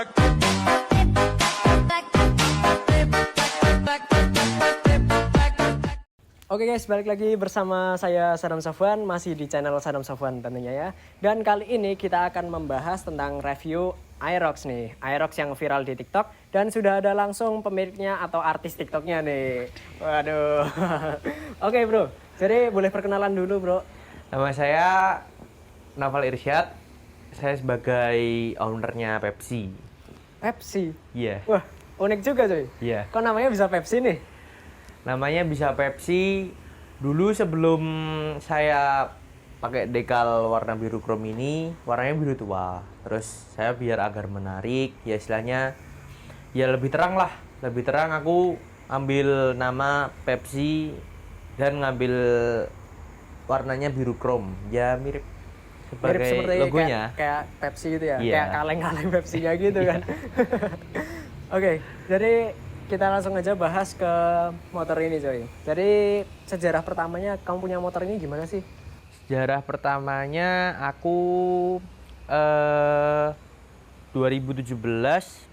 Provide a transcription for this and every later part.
Oke guys, balik lagi bersama saya Sadam Safwan, masih di channel Sadam Safwan tentunya ya. Dan kali ini kita akan membahas tentang review Aerox nih, Aerox yang viral di TikTok. Dan sudah ada langsung pemiliknya atau artis TikToknya nih. Waduh. Oke bro, jadi boleh perkenalan dulu bro. Nama saya Naval Irsyad, saya sebagai ownernya Pepsi. Pepsi? Iya. Wah, unik juga coy. Iya. Kok namanya bisa Pepsi nih? Namanya bisa Pepsi. Dulu sebelum saya pakai dekal warna biru krom ini, warnanya biru tua. Terus saya biar agar menarik, ya istilahnya ya lebih terang lah. Lebih terang aku ambil nama Pepsi dan ngambil warnanya biru krom. Ya mirip sebagai Seperti logonya. kayak Pepsi gitu ya, Iya. kayak kaleng-kaleng Pepsinya gitu kan. Oke, jadi kita langsung aja bahas ke motor ini coy. Jadi sejarah pertamanya kamu punya motor ini gimana sih? Sejarah pertamanya aku 2017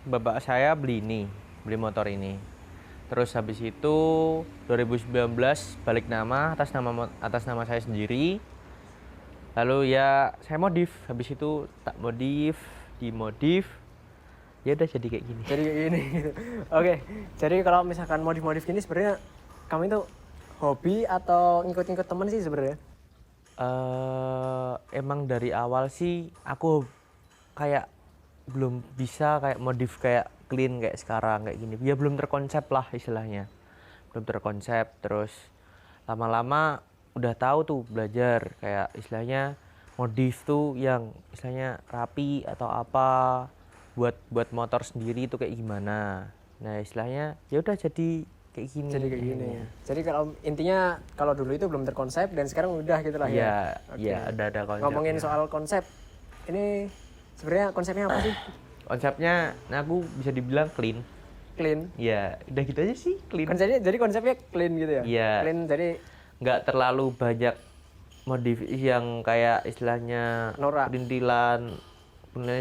bapak saya beli motor ini. Terus habis itu 2019 balik nama atas nama saya sendiri. Lalu ya saya modif, habis itu tak dimodif. Ya udah jadi kayak gini. Jadi kayak gini gitu. Oke, jadi kalau misalkan modif-modif gini sebenarnya kamu itu hobi atau ngikut-ngikut temen sih sebenarnya? Emang dari awal sih aku kayak belum bisa kayak modif kayak clean kayak sekarang kayak gini. Ya belum terkonsep lah istilahnya. Belum terkonsep, terus lama-lama udah tahu tuh belajar kayak istilahnya modif tuh yang istilahnya rapi atau apa buat motor sendiri itu kayak gimana. Nah istilahnya ya udah jadi kayak gini. Jadi kayak gini. Jadi kalau intinya kalau dulu itu belum terkonsep dan sekarang udah gitu lah ya. Iya, ada konsep. Ngomongin soal konsep, ini sebenarnya konsepnya apa sih? Konsepnya, nah aku bisa dibilang clean. Clean. Ya, udah gitu aja sih, clean. Konsepnya clean gitu ya? Iya. Clean jadi nggak terlalu banyak modif yang kayak istilahnya norak. perintilan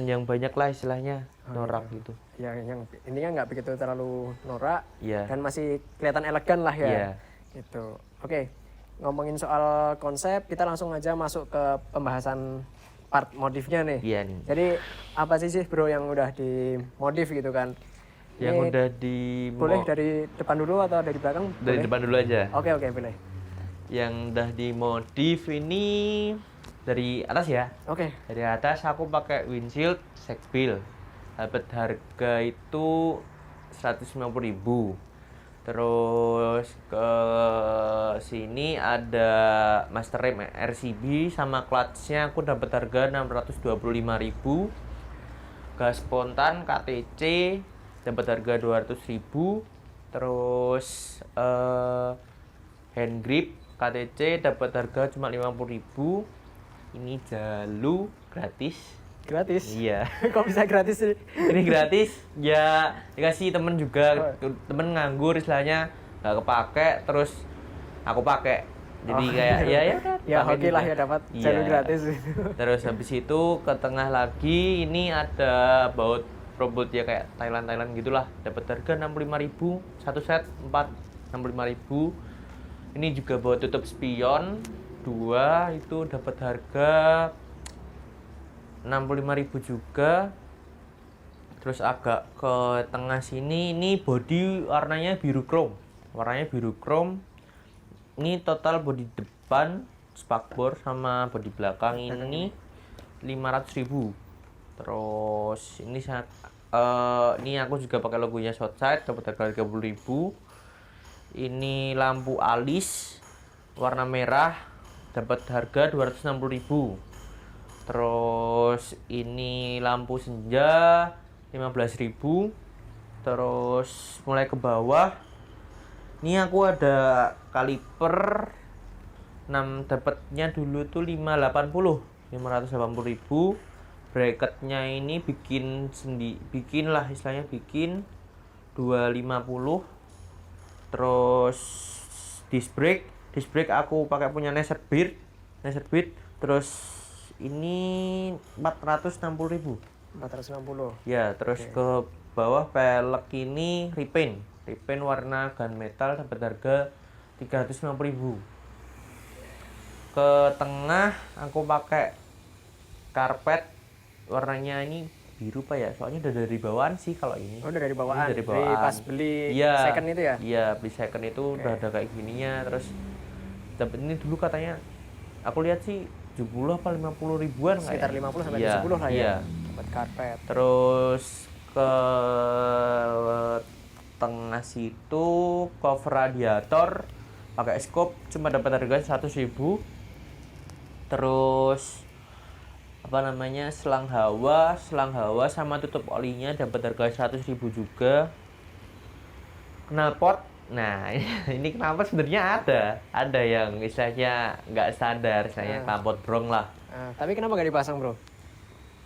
yang banyak lah istilahnya norak gitu. Ya, yang intinya nggak begitu terlalu norak Iya. dan masih kelihatan elegan lah ya. Iya. Gitu. Oke, ngomongin soal konsep, kita langsung aja masuk ke pembahasan part modifnya nih. Iya nih. Jadi apa sih bro yang udah dimodif gitu kan? Yang Ini udah boleh dari depan dulu atau dari belakang? dari Boleh? depan dulu aja. Oke, boleh. Yang udah dimodif ini dari atas ya. Oke. Dari atas aku pakai windshield sekbil. Dapat harga itu 150.000. Terus ke sini ada master rem RCB sama clutch-nya aku dapat harga 625.000. Gas spontan KTC dapat harga 200.000. Terus hand grip KTC dapat harga cuma 50.000. Ini jalu gratis. Gratis? Iya. Kok bisa gratis sih? Ini gratis, ya dikasih temen juga, temen nganggur istilahnya nggak kepake, terus aku pakai. Jadi kayak ya Ya pakai oke lah juga. ya dapat Iya. jalur gratis. Terus habis itu ke tengah lagi ini ada baut robot ya kayak Thailand gitulah, dapat harga 65.000 satu set 65.000. Ini juga baut tutup spion 2 itu dapat harga 65.000 juga. Terus agak ke tengah sini ini body warnanya biru chrome. Ini total body depan spakbor sama body belakang ini 500.000. Terus ini ini aku juga pakai logonya Southside dapat harga 30.000. Ini lampu alis warna merah dapat harga 260.000. Terus ini lampu senja 15.000. Terus mulai ke bawah ini aku ada kaliper 6 dapatnya dulu tuh 580.000. Bracketnya ini bikin lah istilahnya bikin 250. Terus disc brake aku pakai punya Neser Beat. Terus ini 460.000. 460. Ya, terus ke bawah pelek ini repaint. Repaint warna gunmetal dapat harga 350.000. Ke tengah aku pakai karpet warnanya ini biru Pak ya. Soalnya udah dari bawaan sih kalau ini. Oh, udah dari bawaan. Ini dari Dari bawaan. pas beli Iya. second itu ya? Iya, beli second itu udah ada kayak gininya. Terus dapat ini dulu katanya aku lihat sih 70 apa 50 ribuan Sekitar kayak. 50 sampai Iya, 70 lah ya. Iya. Dapat karpet. Terus ke tengah situ cover radiator pakai scope cuma dapat harga 100.000. Terus apa namanya selang hawa sama tutup olinya dapat harga 100.000 juga. Knalpot, nah ini knalpot sebenarnya ada yang istilahnya nggak standar, istilahnya knalpot brong lah, Tapi kenapa nggak dipasang, bro?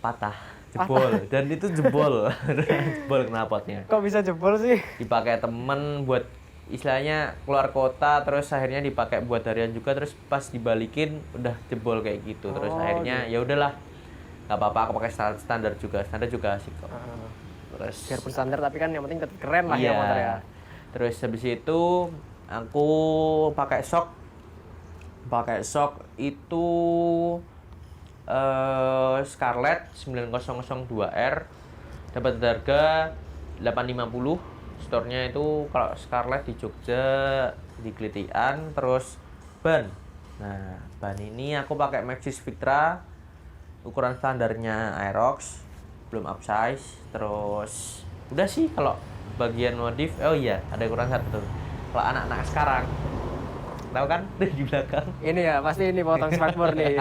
patah, jebol, dan itu jebol, jebol knalpotnya. Kok bisa jebol sih? Dipakai temen buat istilahnya keluar kota, terus akhirnya dipakai buat harian juga, terus pas dibalikin udah jebol kayak gitu. Terus akhirnya ya udahlah, nggak apa-apa aku pakai standar juga asik kok. Terus Biarpun standar tapi kan yang penting tetap keren lah ya iya. motor ya. Terus habis itu aku pakai shock itu Scarlett 9002R dapat harga 850. Store-nya itu kalau Scarlett di Jogja di Klitian. Terus ban. Nah, ban ini aku pakai Maxxis Victra ukuran standarnya Aerox, belum upsize. Terus udah sih kalau bagian modif. Oh iya, ada ukuran satu tuh. Kalau anak-anak sekarang tahu kan di belakang. Ini ya, pasti ini potong spakbor nih.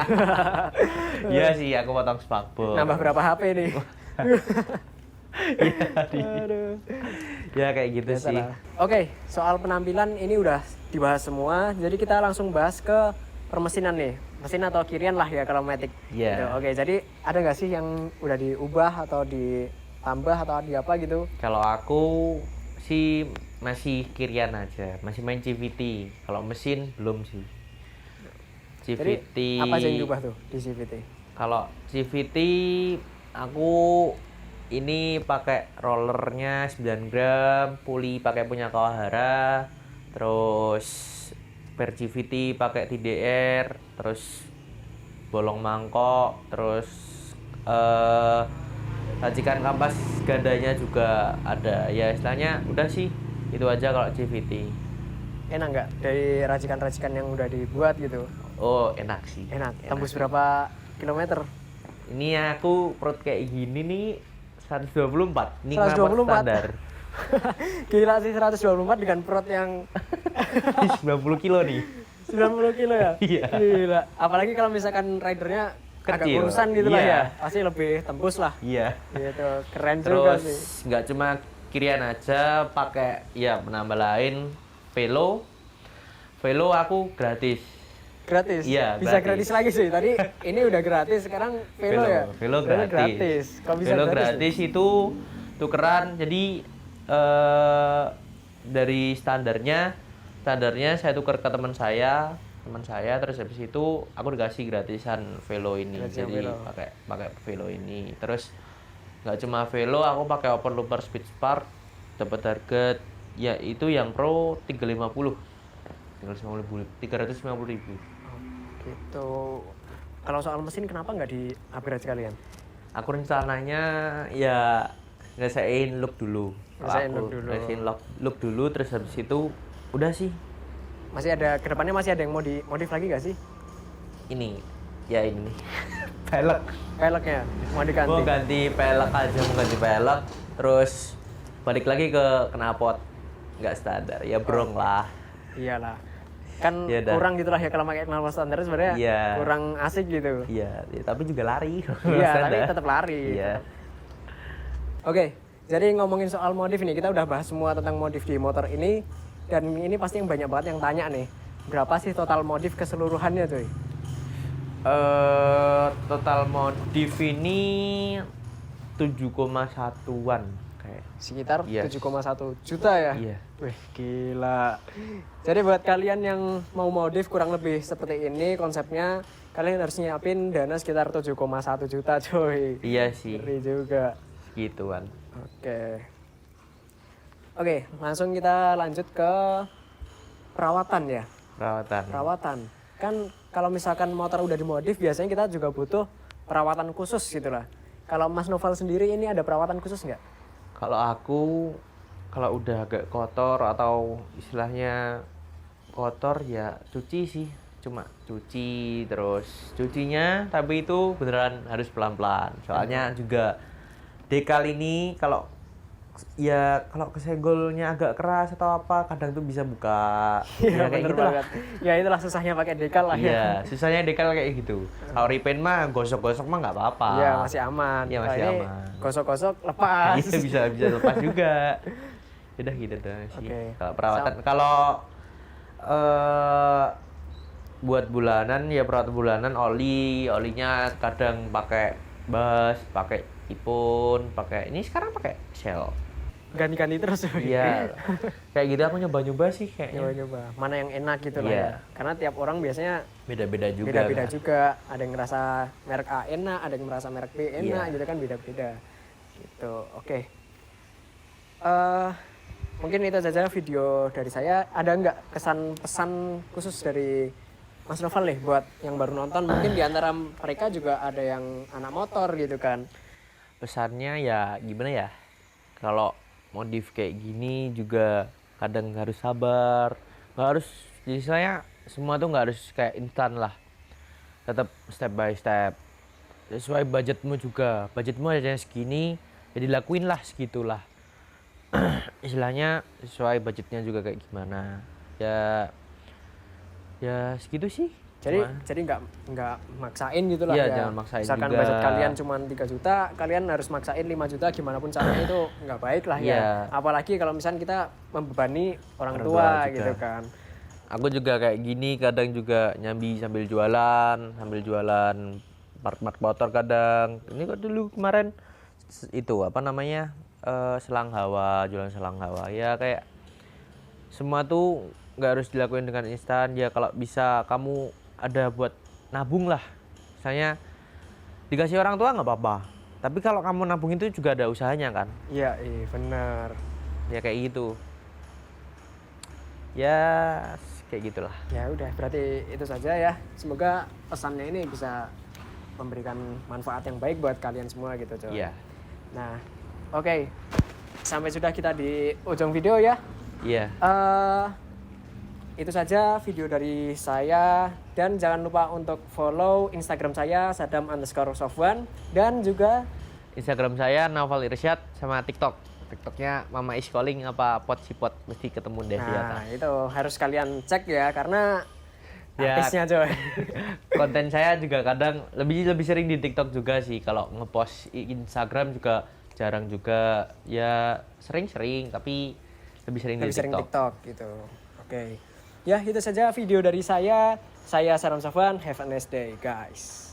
Iya sih, aku potong spakbor. Nambah berapa HP nih? Aduh. Ya kayak gitu sih. Biasalah. Oke, soal penampilan ini udah dibahas semua. Jadi kita langsung bahas ke permesinan nih. Mesin atau kirian lah ya kalau Matic. Iya. Gitu. Oke, jadi ada nggak sih yang udah diubah atau ditambah atau di apa gitu? Kalau aku sih masih kirian aja, masih main CVT. Kalau mesin belum sih. Jadi CVT. apa aja yang diubah tuh di CVT? Kalau CVT aku ini pakai rollernya 9 gram, puli pakai punya Kawahara, terus per CVT pakai TDR, terus bolong mangkok, terus racikan kampas gandanya juga ada. Ya istilahnya udah sih itu aja kalau CVT. Enak nggak dari racikan-racikan yang udah dibuat gitu? Oh enak sih. Enak. Tembus berapa kilometer? Ini aku perut kayak gini nih 124. Ini 124. knalpot standar. Gila sih 124 dengan perut yang 90 kilo nih. 90 kilo ya? Iya. Gila. Apalagi kalau misalkan ridernya agak Kecil. kurusan gitu lah Iya. ya. Pasti lebih tembus lah. Iya. Gitu. Keren juga Terus sih. nggak cuma kirian aja, pakai ya penambah lain velo. Velo aku gratis. Gratis? Iya, Bisa gratis. gratis lagi sih. Tadi ini udah gratis, sekarang velo ya? Velo gratis. Kok bisa Velo gratis? gratis itu tukeran. Jadi dari standarnya saya tuker ke teman saya, terus habis itu aku dikasih gratisan velo ini. Gratisan Jadi velo. pakai velo ini. Terus nggak cuma velo, aku pakai open looper speed spark, dapat harga ya itu yang pro 350 ribu. Gitu. Kalau soal mesin kenapa nggak di upgrade sekalian? Aku rencananya ya ngerasain look dulu. Ngerasain Kalau look aku dulu. ngerasain look dulu, terus habis itu udah sih. Masih ada, kedepannya masih ada yang mau dimodif lagi nggak sih? Ini ya ini nih. Pelek. Peleknya mau diganti? Mau ganti pelek aja, mau ganti pelek. Terus balik lagi ke knalpot nggak standar. Ya brong lah. Iyalah. Kan Iya dah. kurang gitulah ya kalau pakai knalpot standar sebenarnya Iya. kurang asik gitu. Iya, ya, tapi juga lari. Iya, tapi tetap lari. Iya. Oke, jadi ngomongin soal modif nih, kita udah bahas semua tentang modif di motor ini. Dan ini pasti yang banyak banget yang tanya nih, berapa sih total modif keseluruhannya cuy? Total modif ini 7,1-an kayak. Sekitar Yes. 7,1 juta ya? Iya. Wih, gila. Jadi buat kalian yang mau modif kurang lebih seperti ini konsepnya, kalian harus nyiapin dana sekitar 7,1 juta coy. Iya sih, Ngeri juga. gituan. Oke, langsung kita lanjut ke perawatan ya. Perawatan. Kan kalau misalkan motor udah dimodif biasanya kita juga butuh perawatan khusus gitu lah. Kalau Mas Noval sendiri ini ada perawatan khusus nggak? Kalau aku, kalau udah agak kotor atau istilahnya kotor ya cuci sih. Cuma cuci terus cucinya, tapi itu beneran harus pelan-pelan. Soalnya juga dekal ini kalau kesenggolnya agak keras atau apa kadang tuh bisa buka. Iya, Ya kayak bener gitu lah. banget. Ya itulah susahnya pakai dekal lah ya. Iya, susahnya dekal kayak gitu. Kalau repaint mah gosok-gosok mah nggak apa-apa. Iya, masih aman. Iya, masih Kalau ini aman. gosok-gosok lepas. Iya, bisa lepas juga. Udah gitu doang sih. Oke. Kalau perawatan, kalau buat bulanan ya perawatan bulanan olinya kadang pakai bus, pakai ipon, pakai ini sekarang pakai Shell. Ganti-ganti terus. Iya. Kayak gitu aku nyoba-nyoba sih kayaknya. Nyoba-nyoba. Mana yang enak gitu lah Iya. ya. Karena tiap orang biasanya Beda-beda juga. beda-beda kan. juga. Ada yang ngerasa merek A enak, ada yang merasa merek B enak Iya. gitu kan beda-beda. Gitu. Oke. Mungkin itu saja video dari saya. Ada nggak kesan pesan khusus dari Mas Noval nih buat yang baru nonton? Mungkin di antara mereka juga ada yang anak motor gitu kan. Pesannya ya gimana ya? Kalau modif kayak gini juga kadang harus sabar, nggak harus, jadi saya semua tuh nggak harus kayak instan lah, tetap step by step sesuai budgetmu juga. Budgetmu aja segini ya dilakuin lah segitulah. Istilahnya sesuai budgetnya juga kayak gimana ya segitu sih. Jadi nggak maksain gitu lah Iya, ya. jangan maksain Misalkan juga. budget kalian cuma 3 juta, kalian harus maksain 5 juta gimana pun caranya itu nggak baik lah ya. Iya. Apalagi kalau misalnya kita membebani orang Orang tua tua juga. gitu kan. Aku juga kayak gini, kadang juga nyambi sambil jualan part-part motor kadang. Ini kok dulu kemarin itu apa namanya, selang hawa, jualan selang hawa. Ya kayak semua tuh nggak harus dilakuin dengan instan. Ya kalau bisa kamu ada buat nabung lah. Misalnya dikasih orang tua nggak apa-apa. Tapi kalau kamu nabung itu juga ada usahanya kan. Iya, benar. Ya kayak gitu. Ya kayak gitulah. Ya udah, berarti itu saja ya. Semoga pesannya ini bisa memberikan manfaat yang baik buat kalian semua gitu, coy. Iya. Nah, oke. Sampai sudah kita di ujung video ya. Iya. Itu saja video dari saya, dan jangan lupa untuk follow Instagram saya sadam_sofwan, dan juga Instagram saya Naufal Irsyad, sama TikToknya Mama is Calling apa Pot Sipot, mesti ketemu deh di atas. nah itu harus kalian cek ya, karena Ya. artisnya coy. Konten saya juga kadang lebih sering di TikTok juga sih. Kalau ngepost Instagram juga jarang juga, ya sering-sering tapi lebih sering Lebih di sering TikTok. TikTok gitu. Oke. Ya, itu saja video dari saya. Saya Saram Safwan. Have a nice day, guys.